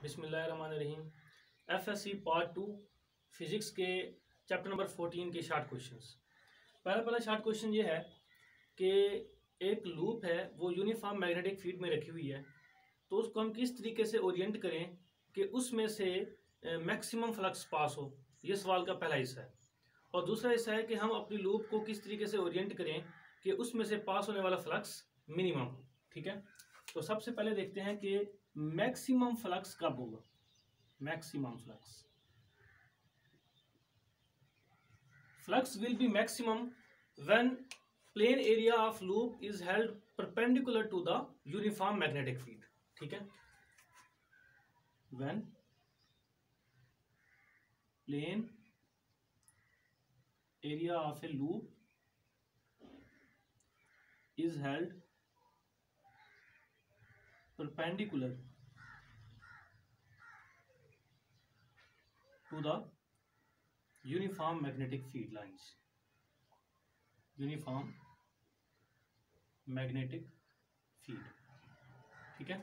बिस्मिल्लाहिर्रहमानिर्रहीम। FSc part 2 physics के chapter number 14 के शार्ट क्वेश्चंस। पहला शार्ट क्वेश्चन ये है कि एक लूप है वो यूनिफॉर्म मैग्नेटिक फील्ड में रखी हुई है, तो उसको हम किस तरीके से ओरिएंट करें कि उसमें से मैक्सिमम फ्लक्स पास हो। ये सवाल का पहला हिस्सा है। और दूसरा हिस्सा है कि हम अपनी लूप को किस तरीके से ओरिएंट करें कि उसमें से पास होने वाला फ्लक्स मिनिमम हो। ठीक है, तो सबसे पहले देखते हैं कि मैक्सिमम फ्लक्स कब होगा। Maximum flux will be maximum when plane area of loop is held perpendicular to the uniform magnetic field. ठीक है, when plane area of a loop is held perpendicular to the uniform magnetic field lines. Uniform magnetic field. ठीक है,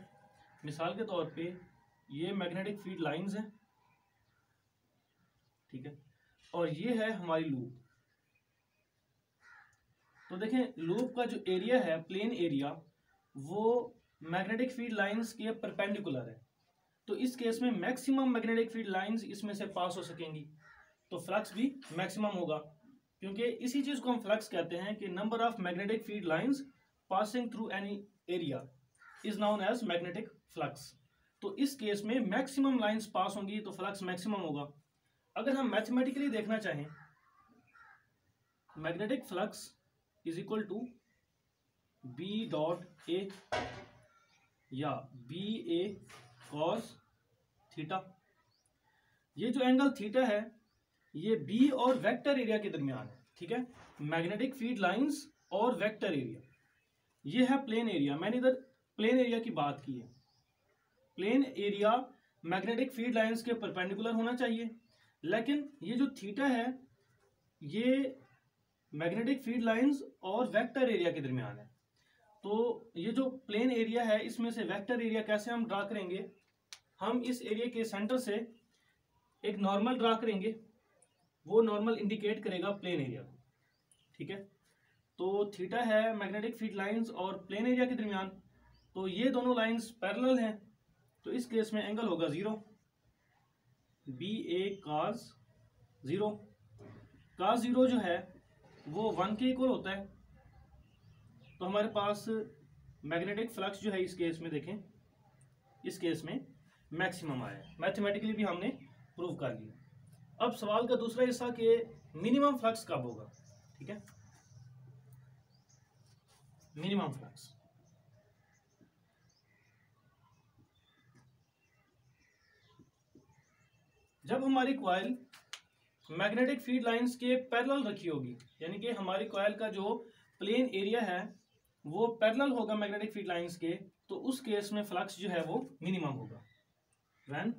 मिसाल के तौर पे ये magnetic field lines हैं, ठीक है, और ये है हमारी लूप। तो देखें लूप का जो एरिया है, प्लेन एरिया, वो मैग्नेटिक फील्ड लाइंस के परपेंडिकुलर है। तो इस केस में मैक्सिमम मैग्नेटिक फील्ड लाइंस इसमें से पास हो सकेंगी, तो फ्लक्स भी मैक्सिमम होगा, क्योंकि इसी चीज को हम फ्लक्स कहते हैं कि number of magnetic field lines passing through any area is known as magnetic flux. तो इस केस में मैक्सिमम लाइंस पास होंगी तो फ्लक्स मैक्सिमम होगा। अगर हम मैथमेटिकली देखना चाहें, magnetic flux is equal to B dot A या बी ए कॉस थीटा। ये जो एंगल थीटा है ये बी और वेक्टर एरिया के दरमियान है। ठीक है, मैग्नेटिक फील्ड लाइंस और वेक्टर एरिया, ये है प्लेन एरिया। मैंने इधर प्लेन एरिया की बात की है। Plain area magnetic field lines के परपेंडिकुलर होना चाहिए, लेकिन ये जो थीटा है ये मैग्नेटिक फील्ड लाइंस और वेक्टर एरिया के दरमियान है। तो ये जो प्लेन एरिया है इसमें से वेक्टर एरिया कैसे हम ड्रा करेंगे, हम इस एरिया के सेंटर से एक नॉर्मल ड्रा करेंगे, वो नॉर्मल इंडिकेट करेगा प्लेन एरिया को। ठीक है, तो थीटा है मैग्नेटिक फील्ड लाइंस और प्लेन एरिया के दरमियान, तो ये दोनों लाइंस पैरेलल हैं, तो इस केस में एंगल होगा 0, बी ए कॉस 0। कॉस 0 जो है वो 1 के इक्वल होता है। तो हमारे पास मैग्नेटिक फ्लक्स जो है इस केस में देखें, इस केस में मैक्सिमम आया है। मैथमेटिकली भी हमने प्रूव कर लिया। अब सवाल का दूसरा हिस्सा कि मिनिमम फ्लक्स कब होगा। ठीक है, मिनिमम फ्लक्स जब हमारी कॉइल मैग्नेटिक फील्ड लाइंस के पैरेलल रखी होगी, यानी कि हमारी कॉइल का जो प्लेन एरिया है वो पैरेलल होगा मैग्नेटिक फील्ड लाइंस के, तो उस केस में फ्लक्स जो है वो मिनिमम होगा। When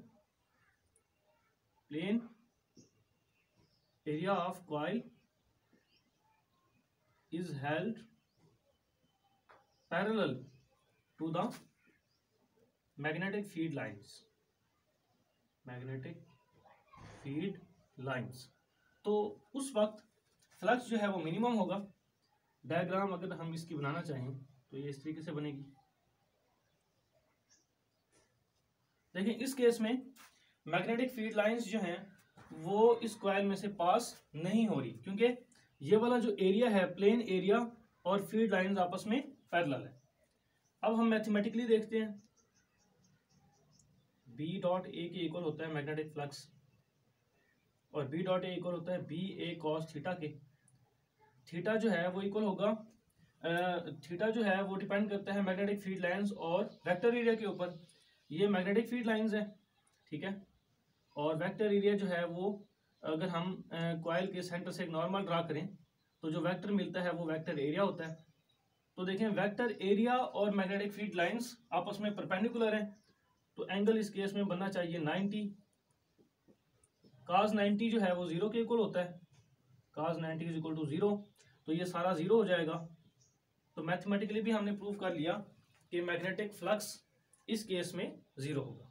plane area of coil is held parallel to the magnetic field lines, magnetic field lines, तो उस वक्त फ्लक्स जो है वो मिनिमम होगा। डायग्राम अगर हम इसकी बनाना चाहें तो ये इस तरीके से बनेगी। देखिए इस केस में मैग्नेटिक फील्ड लाइंस जो हैं वो इस कॉइल में से पास नहीं हो रही, क्योंकि ये वाला जो एरिया है प्लेन एरिया और फील्ड लाइंस आपस में पैरेलल है। अब हम मैथमेटिकली देखते हैं, बी डॉट ए के इक्वल होता है मैग्नेटिक फ्लक्स और बी डॉट ए इक्वल होता है बी ए कॉस थीटा के। थीटा जो है वो इक्वल होगा, थीटा जो है वो डिपेंड करता है मैग्नेटिक फील्ड लाइंस और वेक्टर एरिया के ऊपर। ये मैग्नेटिक फील्ड लाइंस है, ठीक है, और वेक्टर एरिया जो है वो अगर हम कॉइल के सेंटर से एक नॉर्मल ड्रा करें तो जो वेक्टर मिलता है वो वेक्टर एरिया होता है। तो देखें वेक्टर एरिया और मैग्नेटिक फील्ड लाइंस आपस में परपेंडिकुलर हैं, तो एंगल इस केस में बनना चाहिए 90। cos 90 जो है वो 0 के इक्वल होता है, cos 90 इज इक्वल टू 0, तो ये सारा 0 हो जाएगा। तो मैथमेटिकली भी हमने प्रूव कर लिया कि मैग्नेटिक फ्लक्स इस केस में 0 होगा।